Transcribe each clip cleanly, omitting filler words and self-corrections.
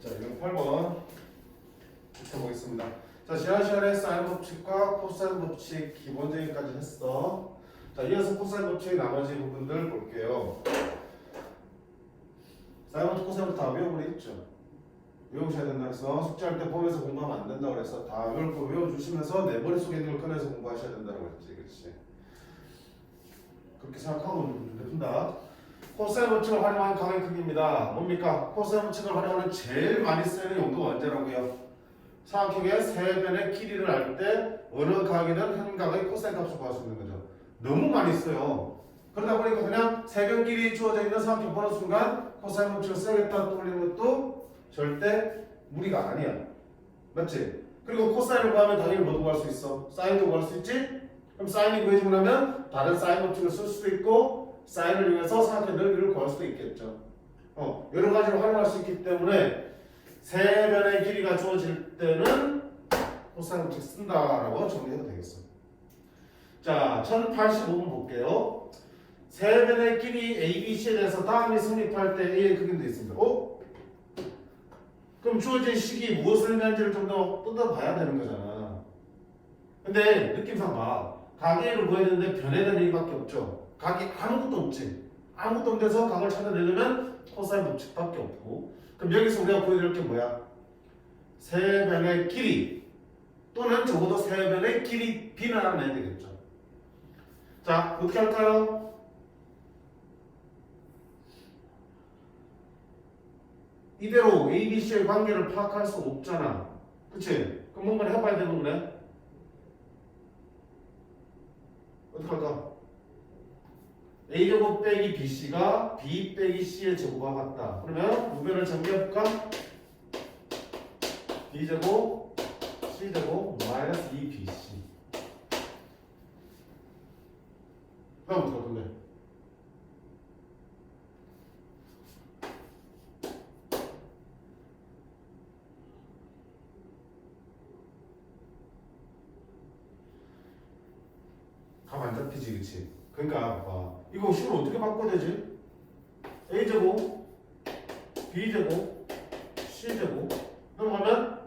자, 이건 8번 붙여보겠습니다. 자, 지난 시간에 사인 법칙과 코사인 법칙 기본적인까지 했어. 자, 이어서 코사인 법칙의 나머지 부분들 볼게요. 사인 법칙, 코사인 법칙 다 외워버리겠죠. 외우셔야 된다 해서 숙제할 때 보면서 공부하면 안 된다고 그랬어. 다 외울 거 외워주시면서 내 머릿속에 있는 걸 꺼내서 공부하셔야 된다고 그랬지. 그렇지. 그렇게 생각하고 푼다. 코사인 법칙을 활용한 강의 크기입니다. 뭡니까? 코사인 법칙을 활용하는 제일 많이 쓰이는 용도가 언제라고요? 삼각형의 세 변의 길이를 알 때 어느 각이든 한 각의 코사인 값을 구할 수 있는 거죠. 너무 많이 써요. 그러다 보니까 그냥 세 변 길이 주어져 있는 삼각형 보는 순간 코사인 법칙을 써야겠다 떠올리는 것도 절대 무리가 아니야. 맞지? 그리고 코사인을 구하면 당연히 뭐도 구할 수 있어? 사인도 구할 수 있지? 그럼 사인이 구해지고 나면 다른 사인 법칙을 쓸 수도 있고 사인을 이용해서 삼각형 넓이를 구할 수도 있겠죠. 여러 가지로 활용할 수 있기 때문에 세 변의 길이가 주어질 때는 코사인 법칙 쓴다라고 정리해도 되겠어. 자, 1085번 볼게요. 세 변의 길이 A, B, C에 대해서 다음이 성립할 때 A의 크기는 되어 있습니다. 그럼 주어진 식이 무엇을 의미하는지를 좀 더 뜯어봐야 되는 거잖아. 근데 느낌상 봐. 각의 A를 구해야 되는데 변에 대한 얘기밖에 없죠. 각이 아무것도 없지. 아무것도 없는데서 각을 찾아내려면 코사인 법칙밖에 없고. 그럼 여기서 우리가 구해야 될 게 뭐야? 세 변의 길이 또는 적어도 세 변의 길이 B는 알아내야 되겠죠. 자, 어떻게 할까요? 이대로 A, B, C의 관계를 파악할 수 없잖아. 그치? 그럼 뭔가 해봐야 되는 거네. 어떻게 할까? A제곱 빼기 BC가 B 빼기 C의 제곱과 같다. 그러면 우변을 정리해볼까? B제곱 C제곱 마이너스 2BC. 그럼 어떻게 할 건데? 감 안 잡히지, 그치? 그러니까 봐. 이거 식으로 어떻게 바꿔야 되지? A제곱 B제곱 C제곱 넘어가면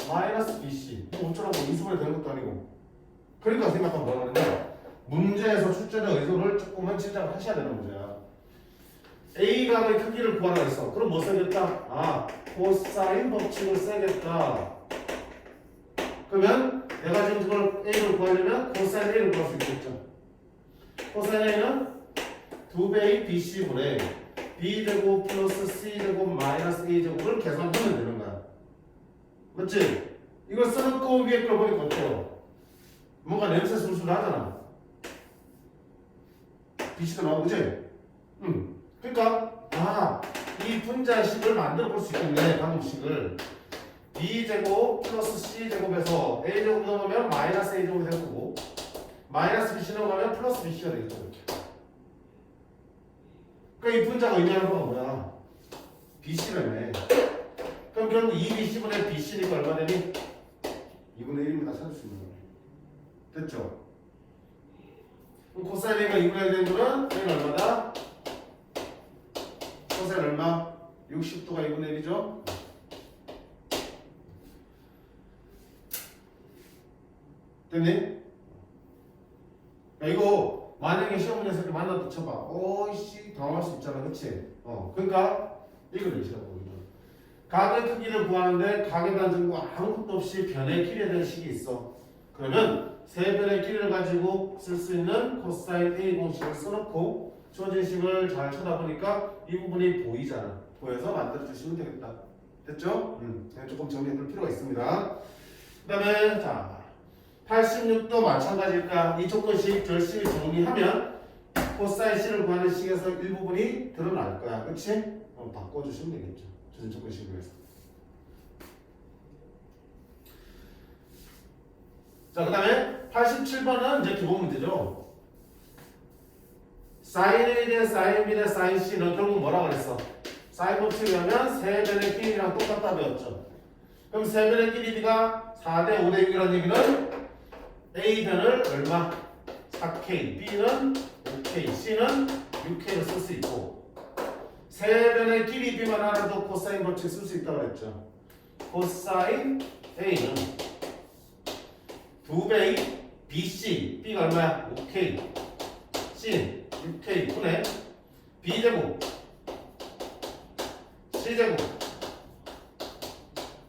마이너스 BC. 이거 어쩌라고 인수분해 되는 것도 아니고. 그러니까 생각하면 뭐라 그러냐? 문제에서 출제된 의도를 조금은 짐작을 하셔야 되는 문제야. A각의 크기를 구하라 했어. 그럼 뭐 써야겠다? 코사인 법칙을 써야겠다. 그러면 내가 지금 그걸 A를 구하려면 코사인 A를 구할 수 있겠죠. 코사인 A는 2배의 BC분의 B제곱 플러스 C제곱 마이너스 A제곱을 계산하면 되는 거야. 맞지? 이걸 써놓고 위에 걸 보니까 어때요? 뭔가 냄새 술술 나잖아. BC도 나오고, 그치? 그러니까 이 분자식을 만들어 볼 수 있겠네. 방정식을 B제곱 플러스 C제곱에서 A제곱 넘으면 마이너스 A제곱이 될 거고 마이너스 BC 넘어가면 플러스 BC가 되겠죠. 이렇게. 그러니까 이 분자가 의미하는 건 뭐야? BC라며. 그럼 결국 2BC분의 BC니까 얼마 되니? 2분의 1입니다. 찾을 수 있는 거예요. 됐죠? 그럼 코사인 A가 2분의 1 되는 거는 A는 얼마다? 코사인 얼마? 60도가 2분의 1이죠? 됐니? 야, 이거 만약에 시험 문제에서 이렇게 만나도 쳐봐. 오이씨 당황할 수 있잖아. 그치? 그러니까 이걸 내시라고. 각의 크기를 구하는데 각에 대한 정보 아무것도 없이 변의 길이에 대한 식이 있어. 그러면 세 변의 길이를 가지고 쓸 수 있는 코사인 A 공식을 써놓고 주어진 식을 잘 쳐다보니까 이 부분이 보이잖아. 보여서 만들어주시면 되겠다. 됐죠? 조금 정리해둘 필요가 있습니다. 그 다음에 자 86도 마찬가지일까? 이 조건식 열심히 정리하면 코사인 C를 구하는 식에서 일부분이 드러날 거야. 그치? 바꿔주시면 되겠죠. 조준 조건식으로 해서. 자, 그 다음에 87번은 이제 기본 문제죠. 사인 A에 대해 사인 B에 대해 사인 C는 결국 뭐라 그랬어? 사인 법칙에 의하면 세 변의 길이랑 똑같다 배웠죠. 그럼 세 변의 길이 B가 4대 5대 6이라는 얘기는 A변을 얼마? 4K, B는 5K, C는 6K를 쓸 수 있고 세 변의 길이 B만 알아도 코사인 법칙 쓸 수 있다고 그랬죠. 코사인 A는 2배의 BC, B가 얼마야? 5K, C 6K 분의 B제곱, C제곱,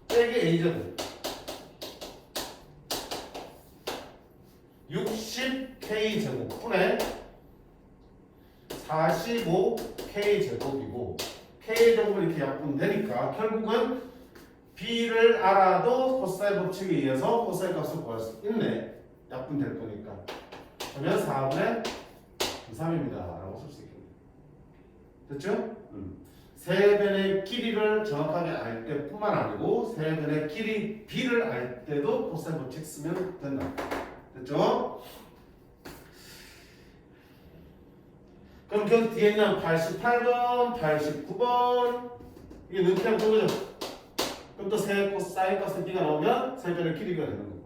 빼기 A제곱 60K제곱 분의 45K제곱이고 K제곱을 이렇게 약분되면 되니까 결국은 B를 알아도 코사인 법칙에 의해서 코사인 값을 구할 수 있네. 약분될 거니까. 그러면 4분의 3입니다. 라고 쓸 수 있겠네. 됐죠? 세 변의 길이를 정확하게 알 때뿐만 아니고 세 변의 길이 B를 알 때도 코사인 법칙 쓰면 된다. 됐죠? 그럼 그 뒤에 있는 88번, 89번 이게 능태랑 저거죠? 그럼 또 세 코사인 값의 B가 나오면 세 변의 길이가 되는 거고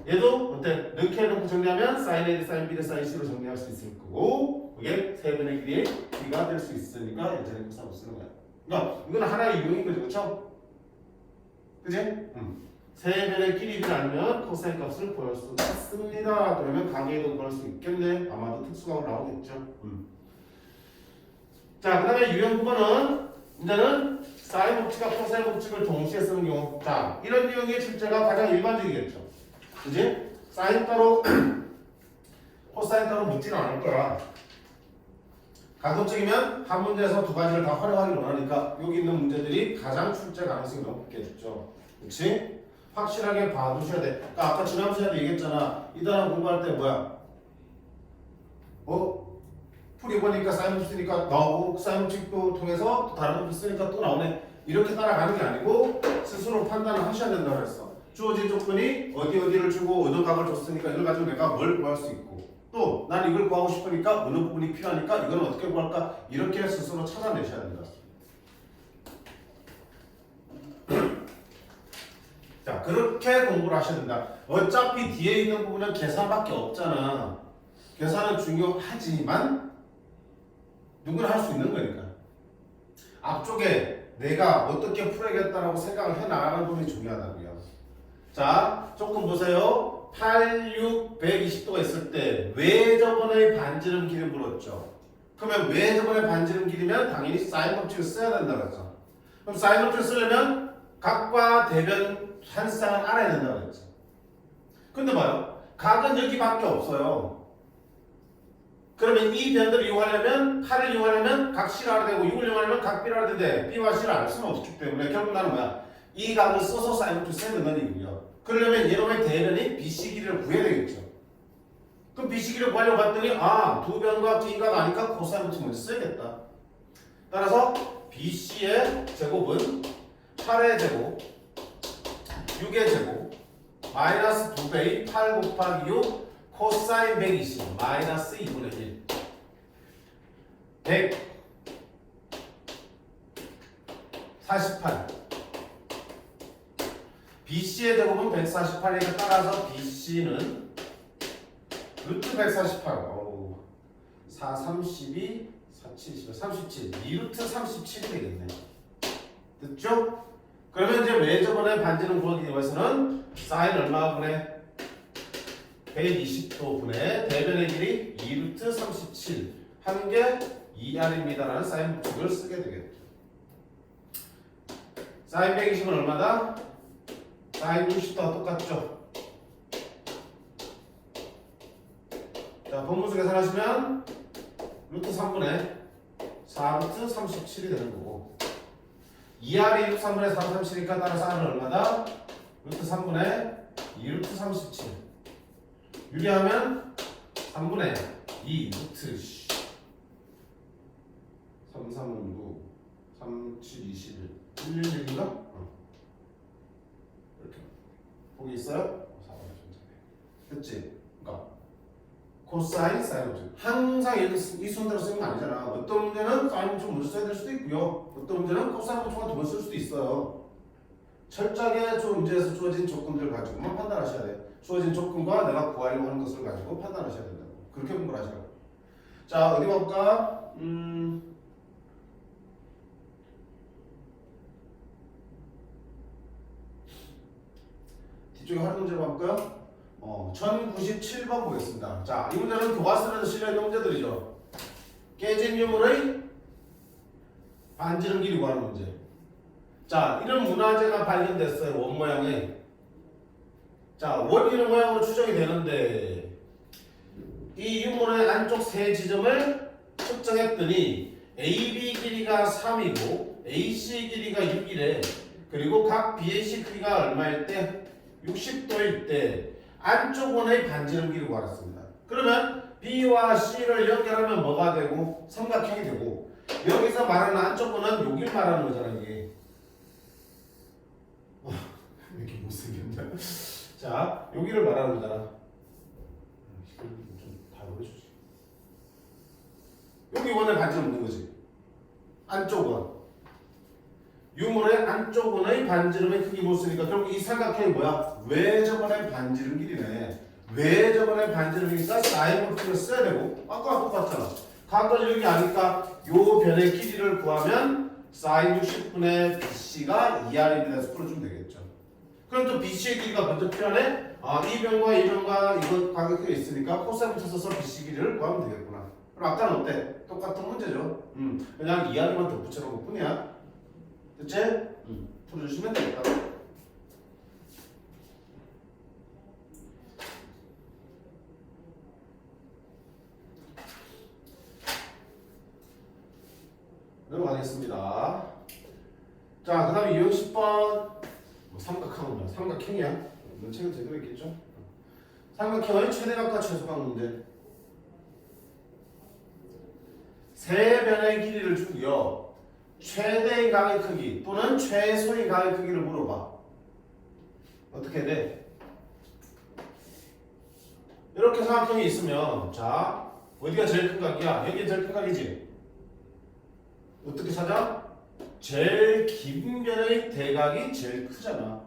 얘도 어때? 능태 놓고 정리하면 사인 A, 사인 B, 사인 C로 정리할 수 있을 거고 이게 세 변의 길이의 B가 될 수 있으니까 예전에 코사인 쓰는 거야. 그러니까 이건 하나의 유형인 거죠, 그렇죠? 그지? 세 변의 길이를 알면 코사인 값을 구할 수 있습니다. 그러면 강의도 구할 수 있겠네. 아마도 특수각으로 나오겠죠. 자, 그 다음에 유형 9번은 이제는 사인 법칙과 코사인 법칙을 동시에 쓰는 경우. 자, 이런 유형의 출제가 가장 일반적이겠죠. 그지? 사인 따로 코사인 따로 묻지는 않을 거야. 가급적이면 한 문제에서 두 가지를 다 활용하기를 원하니까 여기 있는 문제들이 가장 출제 가능성이 높겠죠. 그렇지? 확실하게 봐두셔야 돼. 그러니까 아까 지난 시간에 얘기했잖아. 이 단어 공부할 때 뭐야? 풀이 보니까 사인 법칙 쓰니까 나오고 사인 법칙도 통해서 또 다른 법칙 쓰니까 또 나오네. 이렇게 따라가는 게 아니고 스스로 판단을 하셔야 된다고 했어. 주어진 조건이 어디를 주고 어느 값을 줬으니까 이걸 가지고 내가 뭘 구할 수 있고 또 난 이걸 구하고 싶으니까 어느 부분이 필요하니까 이거는 어떻게 구할까? 이렇게 스스로 찾아내셔야 된다. 자, 그렇게 공부를 하셔야 된다. 어차피 뒤에 있는 부분은 계산밖에 없잖아. 계산은 중요하지만 누구나 할 수 있는 거니까. 앞쪽에 내가 어떻게 풀어야겠다라고 생각을 해나가는 부분이 중요하다고요. 자, 조금 보세요. 8, 6, 120도가 있을 때 왜 저번에 반지름 길이 물었죠? 그러면 왜 저번에 반지름 길이면 당연히 사인 법칙을 써야 된다고 했죠. 그럼 사인 법칙을 쓰려면 각과 대변 한 쌍을 알아야 된다고 했죠. 근데 봐요. 각은 여기밖에 없어요. 그러면 이 변들을 이용하려면 8을 이용하려면 각 C를 알아야 되고 6을 이용하려면 각 B를 알아야 되는데 B와 C를 알 수는 없기 때문에 결국 나는 뭐야? 이 각을 써서 사인 법칙을 써야 된다는 얘기고요. 그러려면 얘놈의 대변이 BC 길이를 구해야 되겠죠. 그럼 BC 길이를 구하려고 봤더니 두 변과 B가 아니까 코사인 법칙 먼저 써야겠다. 따라서 BC의 제곱은 8의 제곱 6의 제곱 마이너스 2배의 8 곱하기 6 코사인 120 마이너스 2분의 1 148 BC의 제곱은 148이니까 따라서 BC는 루트 148 4, 32, 4, 70, 37 2루트 37이 되겠네. 됐죠? 그러면 이제 왜 저번에 반지름 구하기 위해서는 사인 얼마 분의 120도 분의 대변의 길이 2루트 37 한 게 2R입니다 라는 사인 법칙을 쓰게 되겠죠. 사인 120은 얼마다? 사인 60도와 똑같죠. 자, 분무수 계산하시면 루트 3분의 4루트 37이 되는 거고 2R이 3분의 4, 37이니까 따라서 R은 얼마다? 루트 3분의 2루트 37 유리하면 3분의 2 루트 3, 3은 9 3, 7, 21 111인가? 이렇게 보기 있어요? 4분의 됐지? 그러니까 코사인, 사인 법칙 항상 이렇게 이 순서로 쓰는 거 아니잖아. 어떤 문제는 사인 법칙 먼저 써야 될 수도 있고요. 어떤 문제는 코사인 법칙만 두 번 쓸 수도 있어요. 철저하게 문제에서 주어진 조건들을 가지고만 판단하셔야 돼요. 주어진 조건과 내가 구하려고 하는 것을 가지고 판단하셔야 된다고. 그렇게 공부를 하시라고. 자, 어디 볼까? 이쪽에 활용 문제로 가볼까요? 1097번 보겠습니다. 자, 이 문제는 교과서에서 실려있는 문제들이죠. 깨진 유물의 반지름 길이 구하는 문제. 자, 이런 문화재가 발견됐어요. 원 모양의. 자, 원이는 모양으로 추정이 되는데 이 유물의 안쪽 세 지점을 측정했더니 AB 길이가 3이고 AC 길이가 6이래. 그리고 각 BAC 크기가 얼마일 때? 60도일 때 안쪽 원의 반지름 길이를 구하였습니다. 그러면 B와 C를 연결하면 뭐가 되고? 삼각형이 되고 여기서 말하는 안쪽 원은 여길 말하는 거잖아 이게. 왜 이렇게 못생겼냐? 자, 여기를 말하는 거잖아. 좀다 보여주지. 여기 원에 반지름 없는 거지. 안쪽 원. 유물의 안쪽 원의 반지름의 크기 묻으니까 결국 이 삼각형이 뭐야? 외접원의 반지름 길이네. 외접원의 반지름이니까 사인 풀을 써야 되고 아까 똑같잖아. 각을 여기 아니까 요 변의 길이를 구하면 사인 60분의 BC가 2R입니다. 해서 풀어주면 되겠죠. 그럼 또 BC의 길이가 먼저 필요하네? 이 변과 이 변과 이거 가격이 있으니까 코사인 붙여서 BC 길이를 구하면 되겠구나. 그럼 아까는 어때? 똑같은 문제죠. 그냥 2R만 더 붙여놓은 것 뿐이야. 됐지? 풀어주시면 되겠다. 넘어가겠습니다. 자, 그 다음에 210번 삼각형이야. 삼각형이야. 이건 책은 제대로 있겠죠? 삼각형의 최대각과 최소각 문제. 세 변의 길이를 주고요. 최대의 각의 크기 또는 최소의 각의 크기를 물어봐. 어떻게 돼? 이렇게 삼각형이 있으면 자, 어디가 제일 큰 각이야? 여기 제일 큰 각이지? 어떻게 찾아? 제일 긴 변의 대각이 제일 크잖아.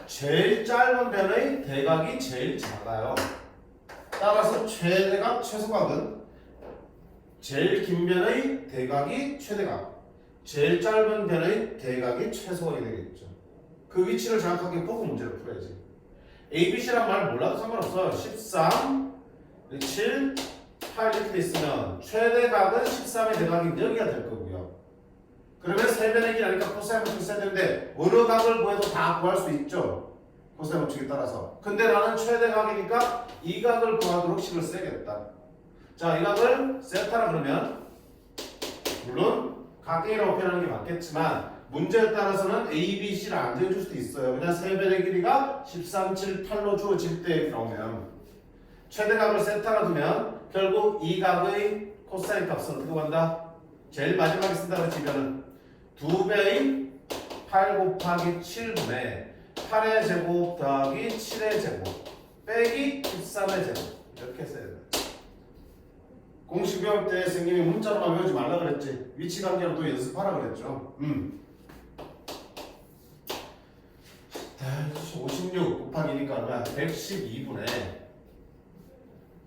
제일 짧은 변의 대각이 제일 작아요. 따라서 최대각, 최소각은 제일 긴 변의 대각이 최대각, 제일 짧은 변의 대각이 최소각이 되겠죠. 그 위치를 정확하게 보고 문제를 풀어야지. ABC란 말 몰라도 상관없어. 13, 7, 8 이렇게 돼 있으면 최대각은 13의 대각이 여기가 될 거고요. 그러면 세 변의 길이 아니까 코사인 법칙이 써야 되는데 어느 각을 구해도 다 구할 수 있죠. 코사인 법칙에 따라서. 근데 나는 최대각이니까 이 각을 구하도록 식을 써야겠다. 자, 이 각을 세타라 그러면 물론 각 A라고 표현하는 게 맞겠지만 문제에 따라서는 A, B, C를 안 정해줄 수도 있어요. 그냥 세 변의 길이가 13, 7, 8로 주어질 때 나오면 최대각을 세타라 두면 결국 이 각의 코사인 값은 어떻게 구한다? 제일 마지막에 쓴다 그랬지. 이거는 2배의 8 곱하기 7분의 8의 제곱 더하기 7의 제곱 빼기 13의 제곱 이렇게 써야 돼. 공식 배울 때 선생님이 문자로만 외우지 말라 그랬지. 위치 관계로 또 연습하라 그랬죠. 56 곱하기니까 얼마야? 112분의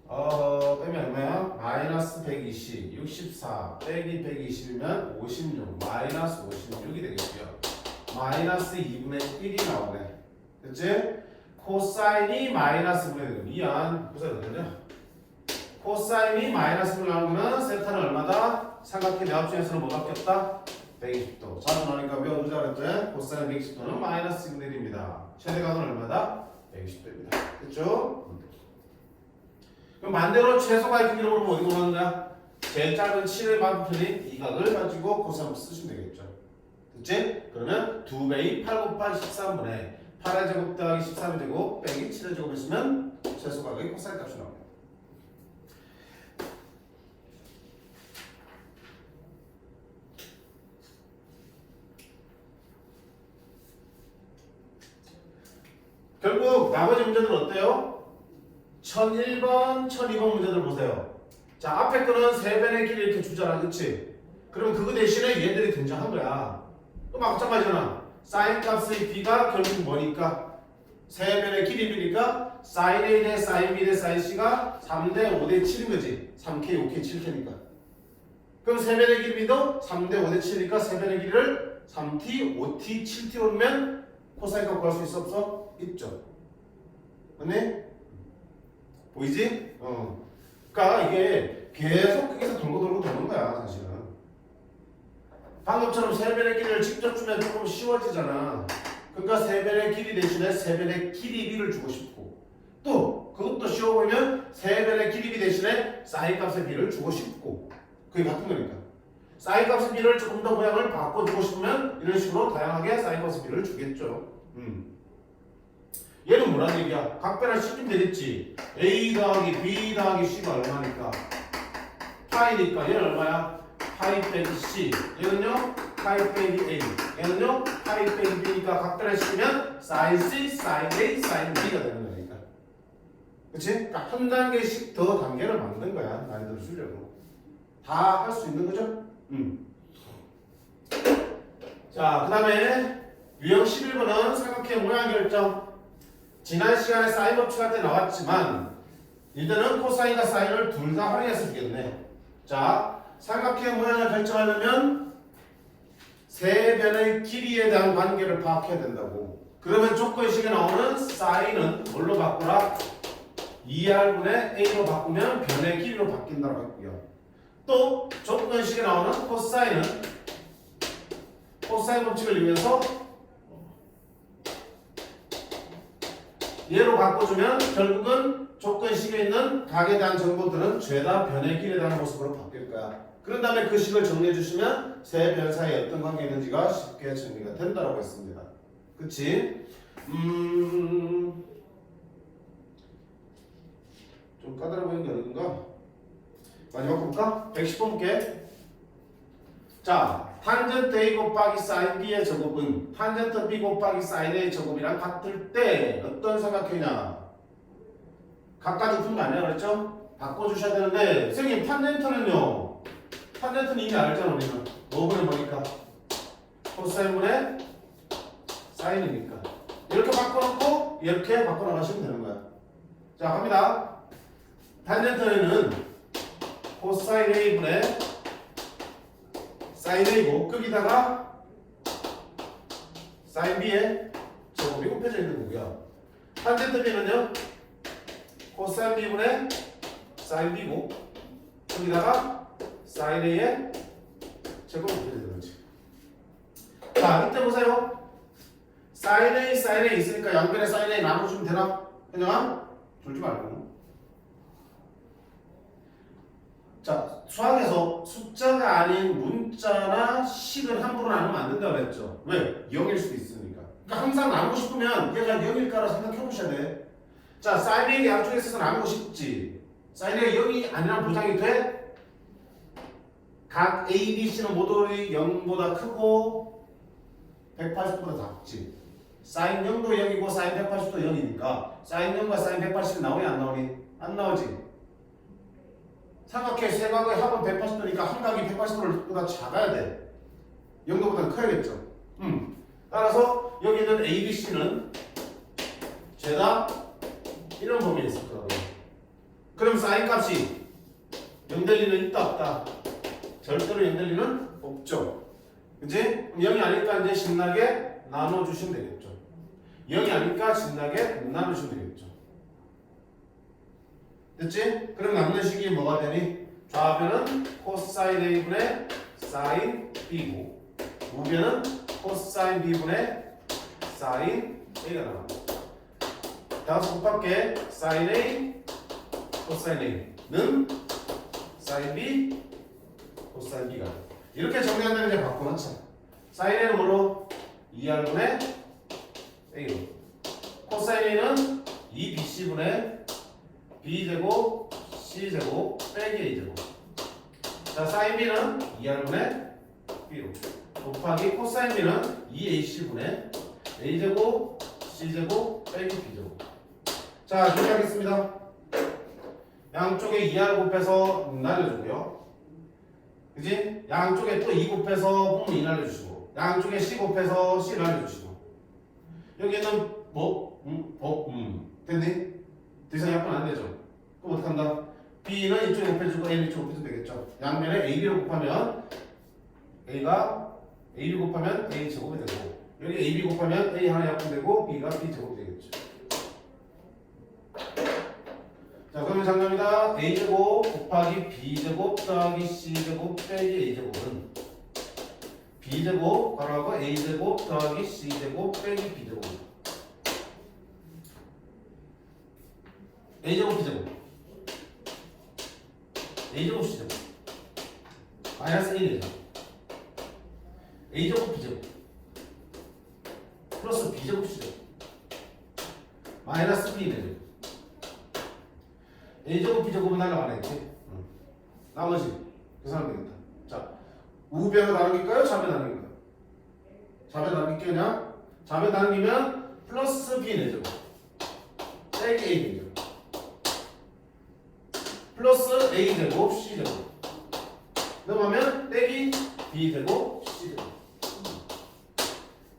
빼면 얼마야? 마이너스 120, 64 빼기 120이면 56 마이너스 56이 되겠고요. 마이너스 2분의 1이 나오네. 됐지? 코사인이 마이너스 분의 1 미안 코사인 어떠냐? 코사인이 마이너스 1 나오면 세타는 얼마다? 삼각형 내 합 중에서는 뭐밖에 없다? 120도. 자주 나니까 외워두자 그랬지? 코사인 120도는 마이너스 2분의 1입니다. 최대각은 얼마다? 120도입니다. 됐죠? 그럼 반대로 최소각의 크기를 보면 어디로 가는 거야? 제일 짧은 7의 반편인 이 각을 가지고 코사인 쓰시면 되겠죠. 됐지? 그러면 2배의 8 곱하기 13분의 8의 제곱 더하기 13의 제곱 빼기 7의 제곱 했으면 최소각의 코사인 값이 나옵니다. 결국 나머지 문제들은 어때요? 1001번, 1002번 문제들 보세요. 자, 앞에 거는 세 변의 길이 이렇게 주잖아, 그치? 그럼 그거 대신에 얘들이 등장한 거야. 또 마찬가지잖아. 사인 값의 b가 결국 뭐니까? 세 변의 길이 b니까 사인 a 대 사인 b 대 사인 c가 3대 5대 7인 거지. 3k, 5k, 7k니까. 그럼 세 변의 길이 b도 3대 5대 7이니까 세 변의 길이를 3t, 5t, 7t로 놓으면 코사인 값 구할 수 있어 없어? 있죠. 맞니? 보이지? 그러니까 이게 계속 거기서 돌고 돌고 도는 거야 사실은. 방금처럼 세변의 길이를 직접 주면 조금 쉬워지잖아. 그러니까 세변의 길이 대신에 세변의 길이비를 주고 싶고, 또 그것도 쉬워 보이면 세변의 길이비 대신에 사인 값의 비를 주고 싶고, 그게 같은 거니까. 사인 값의 비를 조금 더 모양을 바꿔주고 싶으면 이런 식으로 다양하게 사인 값의 비를 주겠죠. 얘는 뭐라는 얘기야? 각변을 시키면 되겠지. A 더하기 B 더하기 C가 얼마니까? 파이니까 얘는 얼마야? 파이 빼기 C. 얘는요? 파이 빼기 A. 얘는요? 파이 빼기 B니까 각변을 시키면 사인 C, 사인 A, 사인 B가 되는 거니까. 그치? 그러니까 한 단계씩 더 단계를 만든 거야. 난이도를 주려고. 다 할 수 있는 거죠? 자, 그 다음에 유형 11번은 삼각형의 모양 결정. 지난 시간에 사인 법칙할 때 나왔지만 이제는 코사인과 사인을 둘 다 활용해서 주겠네. 자, 삼각형 모양을 결정하려면 세 변의 길이에 대한 관계를 파악해야 된다고. 그러면 조건식에 나오는 사인은 뭘로 바꾸라? 2R분의 A로 바꾸면 변의 길이로 바뀐다고 했고요. 또 조건식에 나오는 코사인은 코사인 법칙을 이용해서 얘로 바꿔주면 결국은 조건식에 있는 각에 대한 정보들은 죄다 변의 길에 대한 모습으로 바뀔 거야. 그런 다음에 그 식을 정리해 주시면 세 변 사이에 어떤 관계가 있는지가 쉽게 정리가 된다고 했습니다. 그치? 좀 까다로워 보이는 게 어딘가? 마지막 거 볼까? 110번 볼게. 자, 탄젠트 A 곱하기 사인 B의 제곱은 탄젠트 B 곱하기 사인 A의 제곱이랑 같을 때 어떤 삼각형이냐? 각가지 푼 거 아니야? 그랬죠? 바꿔주셔야 되는데 선생님 탄젠트는요? 탄젠트는 이미 알잖아 우리는. 뭐분의 뭐니까? 코사인분의 사인이니까. 이렇게 바꿔놓고 이렇게 바꿔나가시면 되는 거야. 자, 갑니다. 탄젠트는 코사인 A분의 사인 A고 거기다가 사인 B의 제곱이 곱해져 있는 거고요. 탄젠트 B는요 코사인 B분의 사인 B고 거기다가 사인 A의 제곱이 곱해져 있는 거지. 자, 이때 보세요. 사인 A 있으니까 양변에 사인 A 나눠주면 되나? 그냥 줄지 말고. 자, 수학에서 숫자가 아닌 문자나 식을 함부로 나누면 안 된다고 그랬죠. 왜? 0일 수도 있으니까. 그러니까 항상 나누고 싶으면 얘가 0일까라 생각해 보셔야 돼. 자, 사인 A가 양쪽에 있어서 나누고 싶지. 사인 A가 0이 아니란 보장이 돼? 각 A, B, C는 모두 0보다 크고 180보다 작지. 사인 0도 0이고 사인 180도 0이니까 사인 0과 사인 180이 나오니 안 나오니? 안 나오지. 삼각형 세 각의 합은 180도니까 한 각이 180도보다 작아야 돼. 0도보다 커야겠죠. 따라서 여기 있는 A, B, C는 죄다 이런 범위에 있을 거라고. 그럼 사인 값이 0 될 리는 있다 없다? 절대로 0 될 리는 없죠. 그치? 0이 아니까 이제 신나게 나눠주시면 되겠죠. 0이 아니까 신나게 나누시면 되겠죠. 됐지? 그럼 남는 식이 뭐가 되니? 좌변은 코사인 A분의 사인 B고 우변은 코사인 B분의 사인 A가 나옵니다. 다섯 곱할게. 사인 A, 코사인 A는 사인 B, 코사인 B가 이렇게 정리한다면 이제 바꿔놓자. 사인 A는 뭐로? 2R분의 A로 코사인 A는 2BC분의 B제곱, C제곱, 빼기 A제곱. 자, 사인 B는 2R분의 B로 곱하기 코사인 B는 2AC분의 A제곱, C제곱, 빼기 B제곱. 자, 정리하겠습니다. 양쪽에 2R 곱해서 날려주고요. 그지? 양쪽에 또 2 곱해서 2 날려주시고 양쪽에 C 곱해서 C 날려주시고 여기는 됐니? 더 이상 약분 안 되죠? 그럼 어떡한다? B는 이쪽에 곱해주고 A는 이쪽에 곱해주면 되겠죠? 양면에 AB를 곱하면 A가 AB 곱하면 A 제곱이 되고 여기 AB 곱하면 A 하나 약분되고 B가 B제곱 되겠죠. 자, 그러면 장갑니다. A제곱 곱하기 B제곱 더하기 C제곱 빼기 A제곱은 B제곱 바로하고 A제곱 더하기 C제곱 빼기 B제곱 A제곱 B제곱 A제곱 C제곱 마이너스 1이죠. A제곱 B제곱 플러스 B제곱 C제곱 마이너스 B네요. A제곱 B제곱은 날라가겠지. 나머지 계산하면 되겠다. 자, 우변을 나누길까요? 좌변 나누길까요? 좌변 나누기냐? 좌변 나누기면 플러스 B네요. 빼기 A네요. 플러스 A제곱 C제곱 넘어가면 빼기 B제곱 C제곱.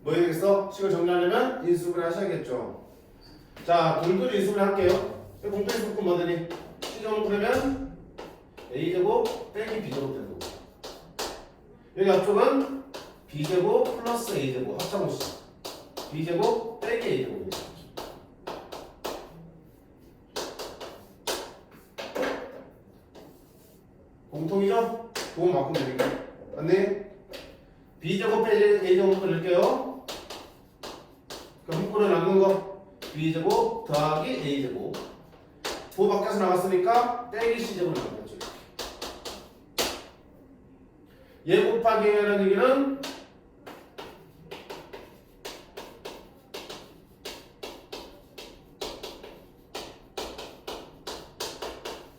뭐 되겠어? 식을 정리하려면 인수분해 하셔야겠죠. 자, 둘둘 인수분해 할게요. 공통의 수분 뭐더니 C제곱 그러면 A제곱 빼기 B제곱 되는 거고, 여기 앞쪽은 B제곱 플러스 A제곱 합창호식 B제곱 빼기 A제곱이에요. 공통이죠? 그거 바꾸면 되니까. 맞네? B제곱 빼기 A제곱 그릴게요. 그럼 한꺼번에 남는 거 B제곱 더하기 A제곱 부 밖에서 나왔으니까 빼기 C제곱 나왔겠죠. 얘 곱하기 얘라는 얘기는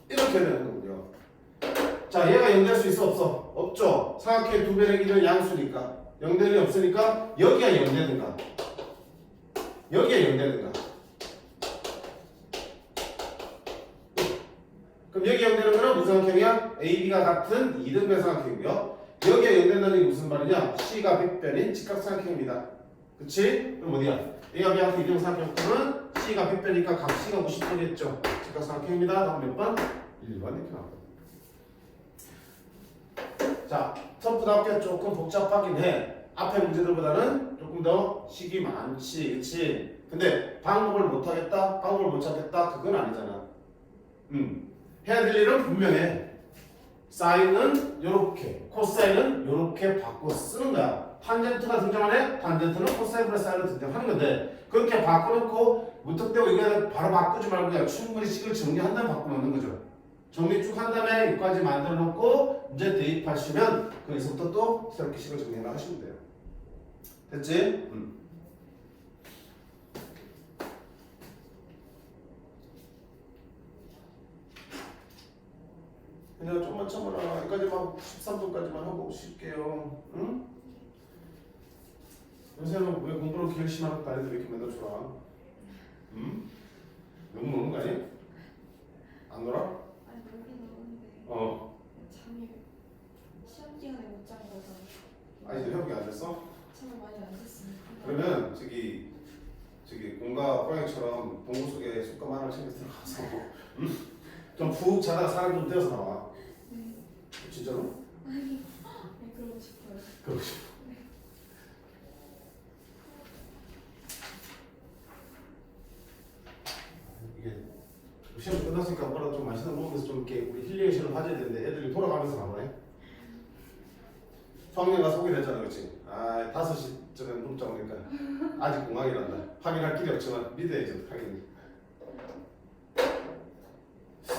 이렇게 되는 거군요. 자, 얘가 0 될 수 있어 없어? 없죠. 삼각형의 두 배의 길이는 양수니까 0 될 리 없으니까 여기가 0 되든가 여기가 0 되든가. 그럼 여기 0 되는 거는 무슨 삼각형이야? AB가 같은 이등변 삼각형이고요. 여기에 0 된다는 게 무슨 말이냐? C가 빗변인 직각삼각형입니다. 그치? 그럼 어디야? A가 B가 같은 이등변 삼각형은 C가 빗변이니까 각 C가 90도겠죠. 직각삼각형입니다. 다음 몇 번? 1번 이렇게 나옵니다. 자, 첫부답게 조금 복잡하긴 해. 앞에 문제들보다는 조금 더 식이 많지, 그치? 근데 방법을 못하겠다, 방법을 못 찾겠다, 그건 아니잖아. 해야 될 일은 분명해. 사인은 요렇게, 코사인은 요렇게 바꿔 쓰는 거야. 탄젠트가 등장하네? 탄젠트는 코사인 플러스 사인으로 등장하는 건데, 그렇게 바꿔놓고 무턱대고 이거 바로 바꾸지 말고 그냥 충분히 식을 정리한 다음에 바꿔놓는 거죠. 정리 쭉 한 다음에 여기까지 만들어 놓고 문제 대입하시면 거기서부터 또 새롭게 식을 정리해 나가시면 돼요. 됐지? 그냥 좀만 참아라. 여기까지만 13분까지만 하고 쉴게요. 응? 요새는 왜 공부를 결심하는 딸애들 이렇게 맨날 줘라? 응? 너무 노는 거 아니야? 안 놀아? 아니 놀긴 노는데 잠이 시험 기간에 못 잔 거서. 아니 이제 회복이 안 됐어? 잠을 많이 안 잤습니다. 그러면 저기 공과 호랑이처럼 동굴 속에 숯감 하나를 챙겨 들어가서 좀 푹 자다가 사람 좀 떼어서 나와. 네. 진짜로? 아니 그러고 싶어요. 그러고 싶어. 네. 이게 시험 끝났으니까 뭐라도 좀 맛있는 거 먹으면서 좀 이렇게 우리 힐링 시간을 가져야 되는데 애들이 돌아가면서 나오네. 성녀가 소개를 했잖아, 그렇지? 아, 5시쯤에 굶자 오니까 아직 공항이란다. 확인할 길이 없지만 믿어야지, 확인.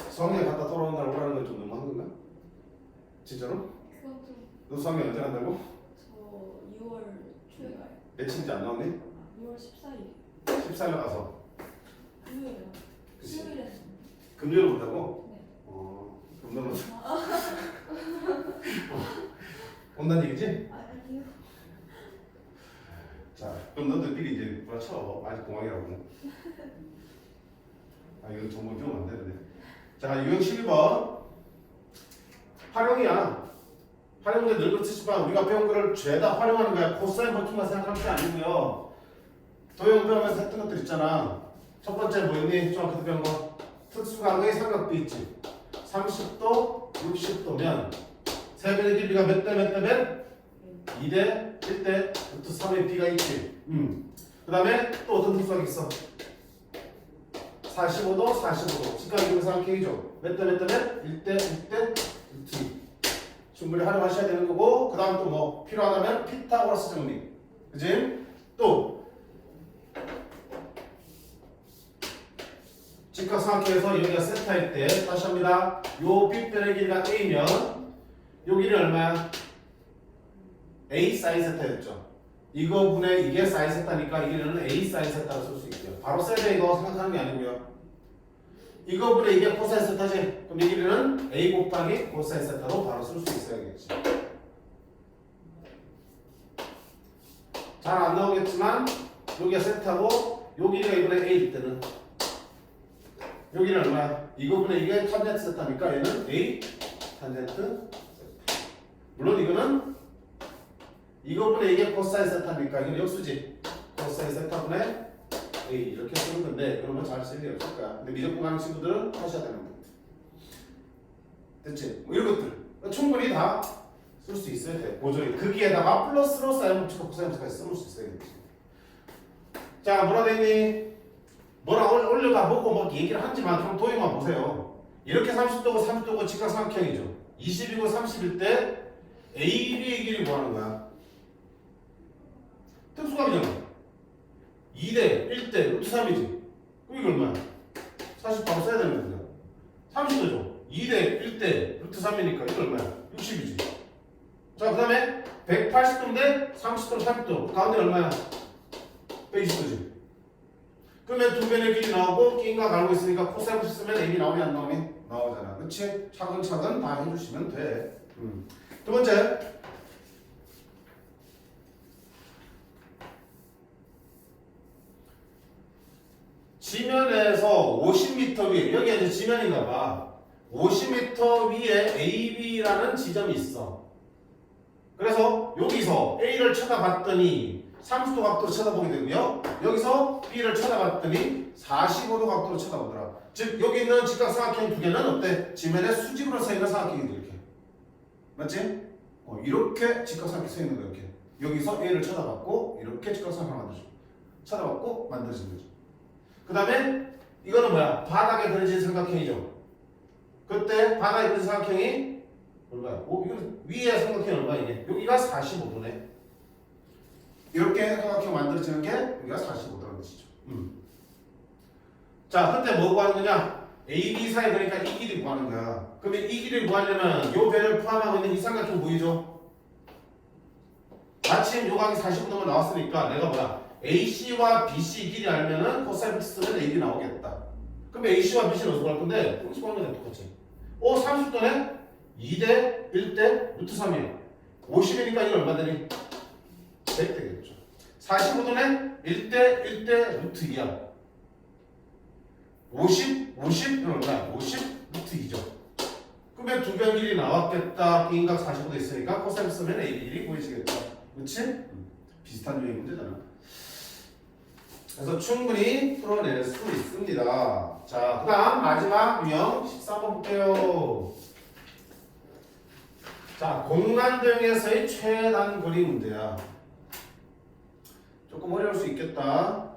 수학여행 갔다 돌아온 날 오라는 건 좀 너무한 건가? 진짜로? 그건 좀. 너 수학여행 언제 간다고? 저 6월 초에 가요. 며칠인지 안 나왔니? 6월 14일. 14일 가서 금요일에. 그치. 수요일에. 금요일 온다고? 네. 그럼 너는 온다는 얘기지? 아니요. 자, 그럼 너들끼리 이제 몰아쳐. 아직 공항이라고. 아, 이거 정보 비우면 안 되는데. 자, 유형 12번. 활용이야. 활용 문제 늙어 치지만 우리가 배운 거를 죄다 활용하는 거야. 코사인 버튼만 생각하는 게 아니고요. 도형 배우면서 했던 것들 있잖아. 첫 번째 뭐였니? 중학교 때 배운 거. 특수각의 삼각비 있지. 30도, 60도면 세 변의 길이가 몇 대 몇 대 몇? 2대 1대 루트 3의 b가 있지. 그 다음에 또 어떤 특수학이 있어? 45도, 45도. 직각이동 삼각형이죠. 몇 대 몇 대면 1대 1대 루트 2. 충분히 활용하셔야 되는 거고, 그 다음 또 뭐 필요하다면 피타고라스 정리. 그지? 또 직각삼각형에서 여기가 세타일 때 다시 합니다. 요 빗변의 길이가 a면 요 길이 얼마야? a 사인 세타였죠. 이거 분의 이게 사인 세타니까 이 길이는 a 사인 세타로 쓸 수 있고요. 바로 써야 돼 이거 생각하는 게 아니고요. 이거 분의 이게 코사인 세타지. 그럼 이 길이는 a 곱하기 코사인 세타로 바로 쓸 수 있어야겠지. 잘 안 나오겠지만 여기가 세타고 요 길이가 이번에 a일 때는 여기는 얼마야? 이거분의 이게 탄젠트 세타니까 얘는 A 탄젠트 세타. 물론 이거는 이거분의 이게 코사인 세타니까 이건 역수지. 코사인 세타분의 A 이렇게 쓰는 건데 그러면 잘 쓸 일이 없을 거야. 근데 미적분 가는 친구들은 하셔야 되는 거. 됐지? 뭐 이런 것들 충분히 다 쓸 수 있어야 돼. 보조리 거기에다가 플러스로 사인 법칙과 코사인 법칙까지 쓸 수 있어야겠지. 자 뭐라 돼있니? 뭐라 올려다 보고 뭐 얘기를 하지만 그럼 도형만 보세요. 이렇게 30도고 30도고 직각삼각형이죠. 20이고 30일 때 AB의 길이 뭐 하는 거야? 특수각이잖아. 2대 1대 루트 3이지. 그럼 이거 얼마야? 40 바로 써야 되는 거죠. 30도죠. 2대 1대 루트 3이니까 이거 얼마야? 60이지. 자 그 다음에 180도인데 30도 30도 가운데 얼마야? 120도지. 그러면 두 변의 길이 나오고 끼인각 알고 있으니까 코사인 법칙 쓰면 AB 나오니 안 나오니? 나오잖아. 그치? 차근차근 다 해주시면 돼. 두 번째 지면에서 50m 위에 여기가 이제 지면인가 봐. 50m 위에 AB라는 지점이 있어. 그래서 여기서 A를 쳐다봤더니 30도 각도로 쳐다보게 되고요. 여기서 B를 쳐다봤더니 45도 각도로 쳐다보더라. 즉 여기 있는 직각삼각형 두 개는 어때? 지면에 수직으로 서 있는 삼각형이들 이렇게. 맞지? 이렇게 직각삼각형 서 있는 거 이렇게. 여기서 A를 쳐다봤고 이렇게 직각삼각형 만들어줘. 쳐다봤고 만들어진 거죠. 그 다음에 이거는 뭐야? 바닥에 그려진 삼각형이죠. 그때 바닥에 그려진 삼각형이 얼마야? 이거는 위에 삼각형이 얼마 이게? 여기가 45도네. 이렇게 삼각형 만들어지는 게 여기가 45도라는 것이죠. 자, 그때 뭐 구하는 거냐? A, B 사이 그러니까 이 길이 구하는 거야. 그러면 이 길이를 구하려면 요 배를 포함하고 있는 이 삼각형 보이죠? 마침 요 각이 45도가 나왔으니까 내가 뭐야? AC와 BC 길이 알면은 코사인 법칙 쓰면 AB 나오겠다. 그럼 AC와 BC는 어디서 구할 건데? 여기서 구하는 거랑 똑같지. 30도네? 2대 1대 루트 3이에요. 50이니까 이거 얼마 되니? 100 되겠죠. 45도는 1대 1대 루트 2야. 50 이건 얼마야? 50 루트 2죠. 그러면 두 변 길이 나왔겠다. 끼인각 45도 있으니까 코사인 쓰면 A 길이 보이시겠죠. 그렇지? 비슷한 유의 문제잖아. 그래서 충분히 풀어낼 수 있습니다. 자, 그 다음 마지막 유형 13번 볼게요. 자, 공간도형에서의 최단 거리 문제야. 조금 어려울 수 있겠다.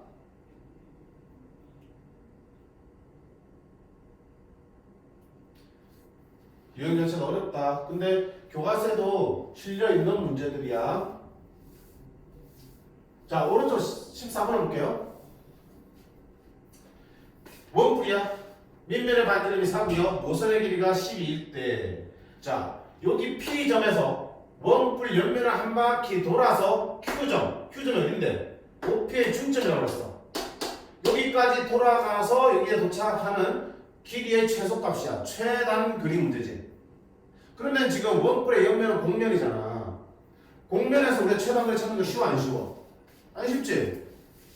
유형 자체가 어렵다. 근데 교과서에도 실려있는 문제들이야. 자, 오른쪽 14번 볼게요. 원뿔이야. 밑면의 반지름이 3이요. 모선의 길이가 12일 때. 자, 여기 P점에서 원뿔 옆면을 한 바퀴 돌아서 Q점이 어딘데? OP의 중점이라고 했어. 여기까지 돌아가서 여기에 도착하는 길이의 최소값이야. 최단 거리 문제지. 그러면 지금 원뿔의 옆면은 공면이잖아. 공면에서 우리가 최단 거리 찾는 거 쉬워 안 쉬워? 안 쉽지?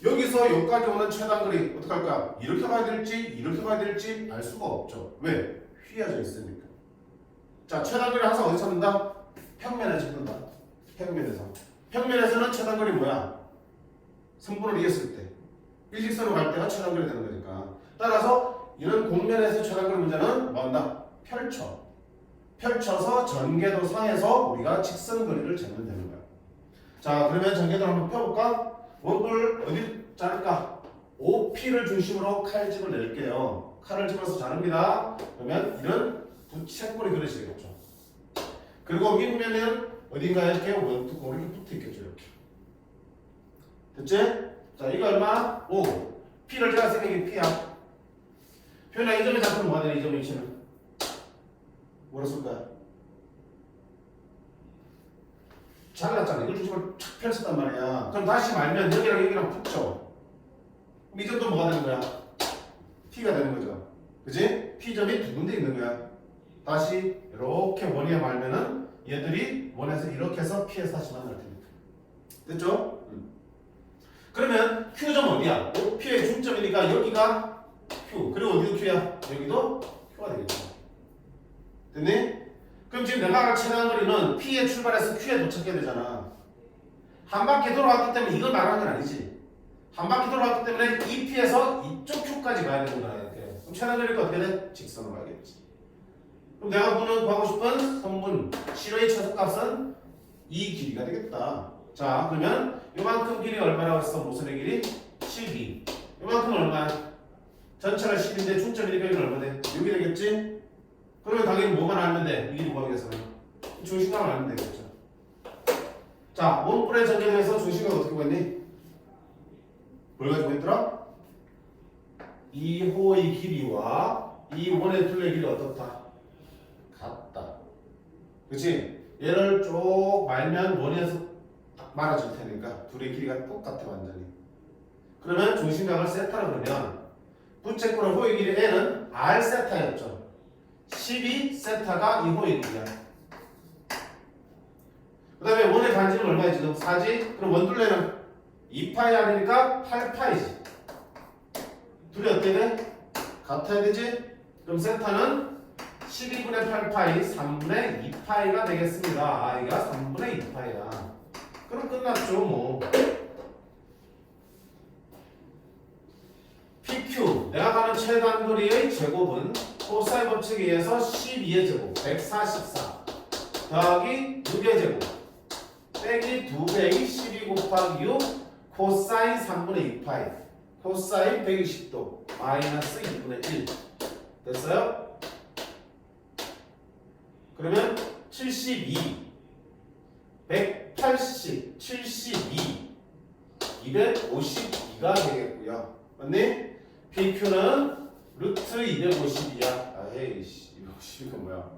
여기서 여기까지 오는 최단 거리 어떻게 할 거야? 이렇게 가야 될지 이렇게 가야 될지 알 수가 없죠. 왜? 휘어져 있으니까. 자, 최단 거리 항상 어디 찾는다? 평면에 찾는다. 평면에서는 최단 거리 뭐야? 승부를 이겼을 때 일직선으로 갈 때가 최단 거리 되는 거니까. 따라서 이런 공면에서 최단 거리 문제는 뭐 한다? 펼쳐서 전개도 상에서 우리가 직선 거리를 재면 되는 거야. 자, 그러면 전개도를 한번 펴볼까? 원뿔 어디 자를까? OP를 중심으로 칼집을 낼게요. 칼을 집어서 자릅니다. 그러면 이런 부채꼴이 그려지겠죠. 그리고 밑면은 어딘가에 이렇게 원투공 이렇게 붙어 있겠죠. 이렇게. 됐지? 자, 이거 얼마? 5. P를 제가 쓰는 게 P야. 표현아, 이 점에 잡히면 뭐가 되나? 이 점의 위치는? 뭐라 쓸까요? 잘랐잖아. 이걸 중심으로 촥 펼쳤단 말이야. 그럼 다시 말면 여기랑 여기랑 붙죠. 그럼 이 점도 뭐가 되는 거야? P가 되는 거죠. 그지? P점이 두 군데 있는 거야. 다시 이렇게 원위에 말면은 얘들이 원에서 이렇게 해서 P에서 다시 만날 테니까. 됐죠? 그러면 Q점 어디야? P의 중점이니까 여기가 Q. 그리고 어디도 Q야? 여기도 Q가 되겠죠. 됐니? 그럼 지금 내가 체크한 거리는 P에 출발해서 Q에 도착해야 되잖아. 한 바퀴 돌아왔기 때문에 이걸 말하는 건 아니지. 한 바퀴 돌아왔기 때문에 이 P에서 이쪽 Q까지 가야 되는 거야. 이렇게. 그럼 체크한 거리가 어떻게 돼? 직선으로 가겠지. 그럼 내가 구하고 싶은 성분 C의 최소값은 이 길이가 되겠다. 자, 그러면 요만큼 길이 얼마라고 했어? 모선의 길이 12. 요만큼은 얼마야? 전체가 10인데 중점이니까 이건 얼마 돼? 6이 되겠지? 그러면 당연히 뭐가 나면 돼? 이 구하기위해서는 중심각을 알면 되겠죠. 자, 원뿔의 전개도에서 중심각 어떻게 구했니? 뭘 가지고 있더라? 이 호의 길이와 이 원의 둘레 길이 어떻다? 같다. 그치? 얘를 쭉 말면 원에서 딱 말아줄 테니까 둘의 길이가 똑같아 완전히. 그러면 중심각을 세타로 그러면 부채꼴의 호의 길이 N은 R 세타였죠. 12 세타가 이 호의 길이야. 그 다음에 원의 반지름 얼마야 지금? 4지? 그럼 원둘레는 2파이 아니니까 8파이지. 둘이 어떻게 돼? 같아야 되지? 그럼 세타는 12분의 8파이 3분의 2파이가 되겠습니다. 아이가 3분의 2파이야. 그럼 끝났죠 뭐. PQ 내가 가는 최단 거리의 제곱은 코사인 법칙에 의해서 12의 제곱 144 더하기 6의 제곱 빼기 2배기 12 곱하기 6 코사인 3분의 2파이 코사인 120도 마이너스 2분의 1 됐어요? 그러면 72 180 72 252가 되겠고요. 맞니? PQ는 루트 250이야. 아, 헤이씨, 250이가 뭐야?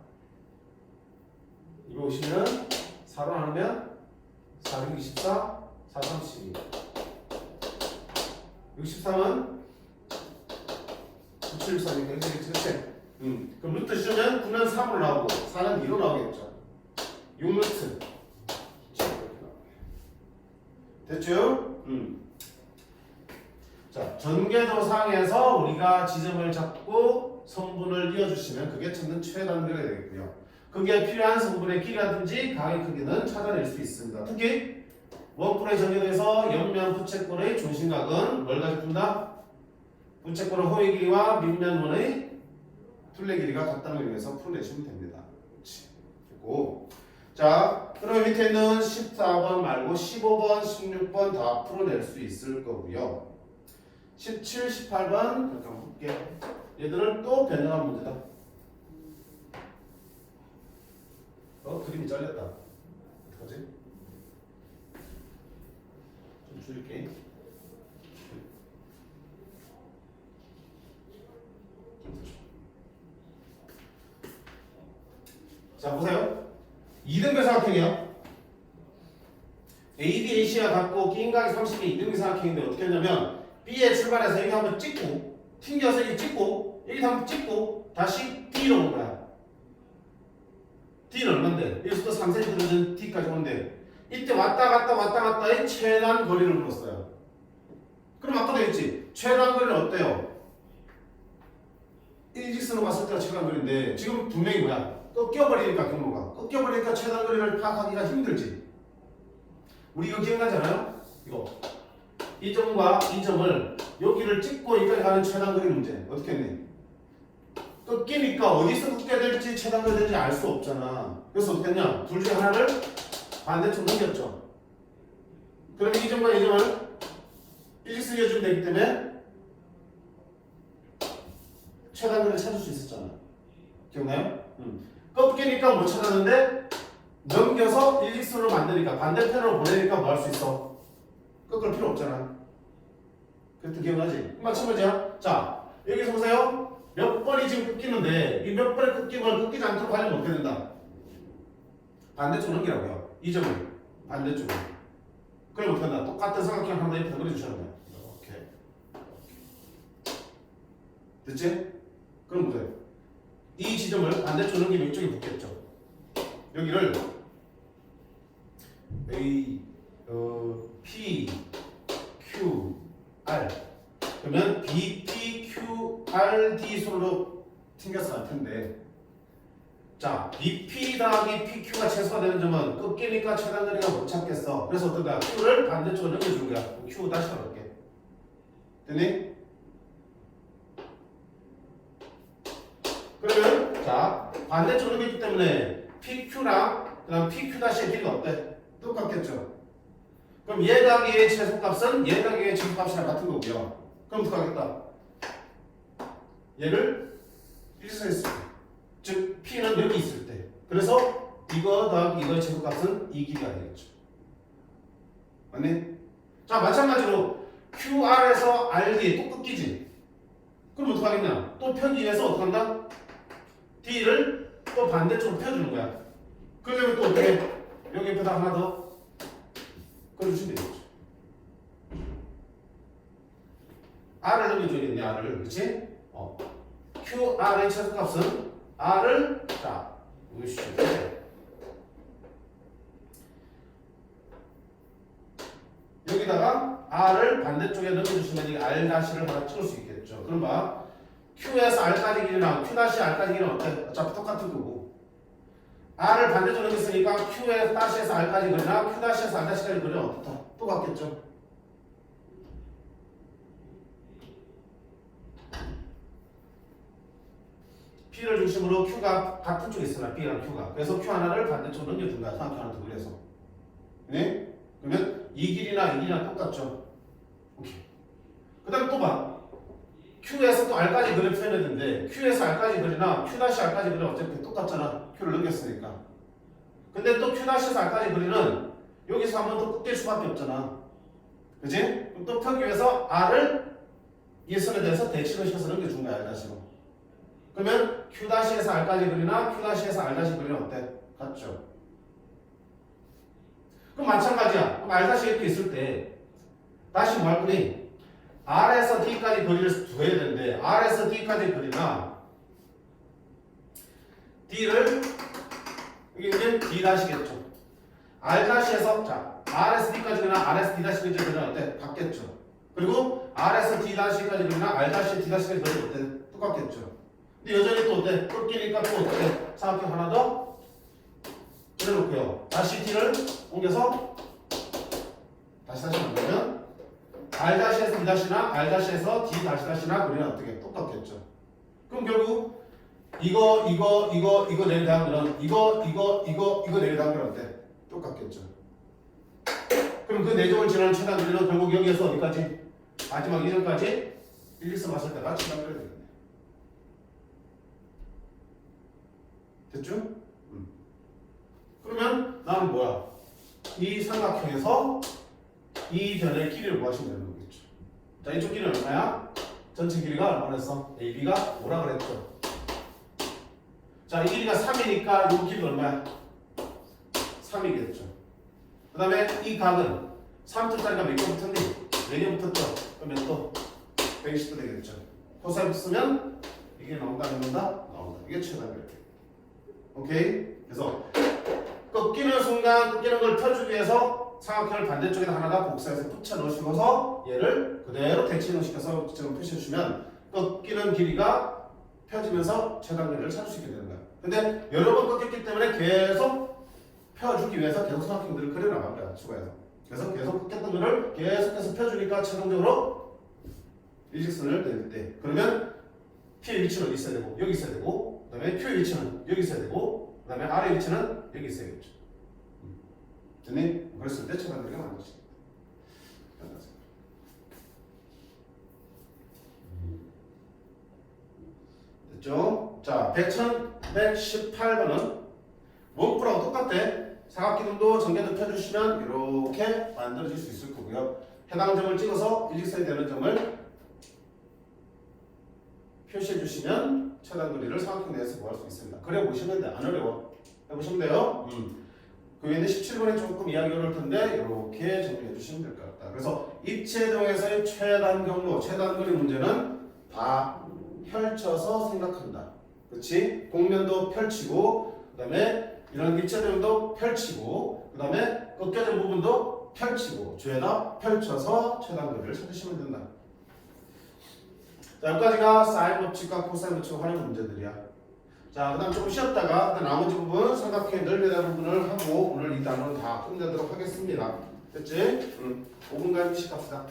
250은 4로 나누면 424, 432. 63은 9764니까 그치? 그럼 루트 씌우면 9는 3으로 나오고 4는 2로 나오겠죠. 6루트. 됐죠? 자, 전개도상에서 우리가 지점을 잡고 성분을 이어주시면 그게 찾는 최단거리가 되겠고요. 그게 필요한 성분의 길이라든지 각의 크기는 찾아낼 수 있습니다. 특히 원뿔의 전개도에서 옆면 부채꼴의 중심각은 뭘 가지고 푼다? 부채꼴의 호의 길이와 밑면원의 둘레 길이가 같다는 의미에서 풀어내시면 됩니다. 그렇지. 됐고. 자, 그럼 밑에 있는 14번 말고 15번, 16번 다 풀어낼 수 있을 거고요. 17, 18번 잠깐 볼게요. 얘들은 또 변형한 문제다. 그림이 잘렸다. 어떡하지? 좀 줄일게. 자, 보세요. 2등변 삼각형이요. AD, AC가 같고 끼인각이 30개 2등변 삼각형인데 어떻게 했냐면 B에 출발해서 여기 한번 찍고 튕겨서 여기 찍고 여기 한번 찍고 다시 D로 온 거야. D는 얼만데? 여기서부터 3cm 들어진 D까지 오는데 이때 왔다 갔다의 최단 거리를 물었어요. 그럼 아까도 했지. 최단 거리는 어때요? 일직선으로 갔을 때가 최단 거리인데 지금 분명히 뭐야? 꺾여버리니까 경로가 꺾여버리니까 최단 거리를 파악하기가 힘들지. 우리 이거 기억나잖아요? 이거 이 점과 이 점을 여기를 찍고 여기까지 가는 최단 거리 문제 어떻게 했니? 꺾이니까 어디서 꺾여야 될지 최단 거리 될지 알 수 없잖아. 그래서 어떻게 했냐? 둘 중에 하나를 반대쪽 넘겼죠. 그럼 이 점과 이 점을 일직선 이어주면 되기 때문에 최단거리를 찾을 수 있었잖아. 기억나요? 꺾이니까 못 찾았는데 넘겨서 일직선으로 만드니까 반대편으로 보내니까 뭐 할 수 있어? 꺾을 필요 없잖아. 그것도 기억나지? 마찬가지야. 자, 여기서 보세요. 몇 번이 지금 꺾이는데 이 몇 번의 꺾임을 꺾이지 않도록 하려면 어떻게 된다? 반대쪽 넘기라고요. 이 점을 반대쪽으로. 그럼 어떻게 한다? 똑같은 삼각형 하나 옆에다 그려주셔야 돼요. 이렇게. 됐지? 그럼 보세요. 이 지점을 반대쪽 넘기면 이쪽에 붙겠죠. 여기를 A, P, Q, R 그러면 B, P, Q, R, D 손으로 튕겨서 갈 텐데 자, BP 더하기 PQ가 최소가 되는 점은 꺾이니까 최단거리가 못 찾겠어. 그래서 어떤가? Q를 반대쪽으로 넘겨주는 거야. Q 다시 가볼게. 됐니? 그러면 자, 반대쪽으로 넘겼기 때문에 PQ랑 그다음 PQ 다시의 길이가 어때? 똑같겠죠. 그럼 얘 더하기 얘의 최소값은 얘 더하기 얘의 최소값이랑 같은 거고요. 그럼 어떻게 하겠다? 얘를 일선했을 때, 즉 P는 여기 있을 때. 그래서 이거 더하기 이거의 최소값은 이 길이가 되겠죠. 맞니? 자, 마찬가지로 QR에서 RD 또 꺾이지. 그럼 어떻게 하겠냐? 또 펴기 위해서 어떻게 한다? D를 또 반대쪽으로 펴주는 거야. 그러려면 또 어떻게? 여기 옆에다 하나 더 그려주시면 되겠죠. R을 넘겨줘야겠네, R을. 그렇지? QR의 최소값은 R을 자, 으쌰. 여기다가 R을 반대쪽에 넘겨주시면 이 R 다시를 하나 찍을 수 있겠죠. 그럼 봐. Q에서 R까지 길이랑 Q 다시 R까지 길이는 어때? 어차피 똑같은 거고. R을 반대쪽으로 넘겼으니까 Q에 다시에서 R까지 거리나 Q 다시에서 R 다시까지 거리는 어떻다? 똑같겠죠. P를 중심으로 Q가 같은 쪽에 있으나 B랑 Q가. 그래서 Q 하나를 반대쪽으로 넘겨준 거야. 삼각형 하나 더 그려서. 네? 그러면 이 길이나 이 길이랑 똑같죠. 오케이. 그 다음에 또 봐. Q에서 또 R까지 그려 표현했는데 Q에서 R까지 그리나 Q-R까지 그리나 어차피 똑같잖아. Q를 넘겼으니까. 근데 또 Q-에서 R까지 그리는 여기서 한번 또 꺾일 수밖에 없잖아. 그치? 그럼 또 펴기 위해서 R을 이 선에 대해서 대칭을 시켜서 넘겨준 거야. R-로. 그러면 Q-에서 R까지 그리나 Q-에서 R- 그리나 어때? 같죠? 그럼 마찬가지야. 그럼 R- 이렇게 있을 때 다시 뭐 할 거니? R에서 D까지 거리를 두어야 되는데 R에서 D까지 거리나 D를 여기는 D-겠죠. R-에서 자 R에서 D까지 거리나 R에서 D-까지 거리나 어때? 같겠죠. 그리고 R에서 D-까지 거리나 R-에 D-까지 거리 어때? 똑같겠죠. 근데 여전히 또 어때? 꺾이니까 또 어때? 삼각형 하나 더 그려놓고요. 다시 D를 옮겨서 다시 만들면 R-에서 D-나 R-에서 D-나 그리는 어떻게? 똑같겠죠. 그럼 결국 이거 내려다한 거는 이거 내려다한 거는 어때? 똑같겠죠. 그럼 그 내점을 지나는 최단 거리는 결국 여기에서 어디까지? 마지막 이전까지 일직선 봤을 때가 최단 거리가 되겠네. 됐죠? 그러면 나는 뭐야? 이 삼각형에서 이 변의 길이를 구하시면 되는 거겠죠. 자, 이쪽 길이는 얼마야? 전체 길이가 얼마였어? AB가 뭐라 그랬죠? 자, 이 길이가 3이니까 이 길이가 얼마야? 3이겠죠. 그 다음에 이 각은 3점짜리가 몇 개 붙었니? 4개 붙었죠? 그러면 또 120도 되겠죠. 코사인 쓰면 이게 나온다, 안 나온다? 나온다. 이게 최단거리. 오케이? 그래서 꺾이는 순간 꺾이는 걸 펴주기 위해서 삼각형을 반대쪽에다 하나가 복사해서 붙여 넣으시고서 얘를 그대로 대칭을 시켜서 지금 표시해 주시면 꺾이는 길이가 펴지면서 최단거리를 찾을 수 있게 되는 거야. 근데 여러 번 꺾였기 때문에 계속 펴주기 위해서 계속 삼각형들을 그려나간 거야. 추가해서. 그래서 계속 꺾였던 거를 계속해서 펴주니까 최종적으로 일직선을 낼 때 그러면 P의 위치는 어디 있어야 되고 여기 있어야 되고 그 다음에 Q의 위치는 여기 있어야 되고 그 다음에 R의 위치는 여기 있어야겠죠. 됐니? 그랬을 때 최단거리가 만들어집니다. 됐죠? 자, 118번은 원프라고 똑같아. 사각기둥도 전개도 펴주시면 이렇게 만들어질 수 있을 거고요. 해당 점을 찍어서 일직선이 되는 점을 표시해 주시면 최단 거리를 사각형 내에서 구할 수 있습니다. 그래 보시면 돼. 안 어려워. 해보시면 돼요. 그 위에 17번에 조금 이야기 어려울 텐데 이렇게 정리해 주시면 될 것 같다. 그래서 입체동에서의 최단 경로, 최단 거리 문제는 다 펼쳐서 생각한다. 그렇지? 곡면도 펼치고 그다음에 이런 입체동도 펼치고 그다음에 꺾여진 부분도 펼치고 죄다 펼쳐서 최단 거리를 찾으시면 된다. 자, 여기까지가 사인 법칙과 코사인 법칙을 활용한 문제들이야. 자, 그 다음 조금 쉬었다가 나머지 부분 삼각형의 넓이나 부분을 하고 오늘 이 단어는 다 끝내도록 하겠습니다. 됐지? 5분간 휴식합시다.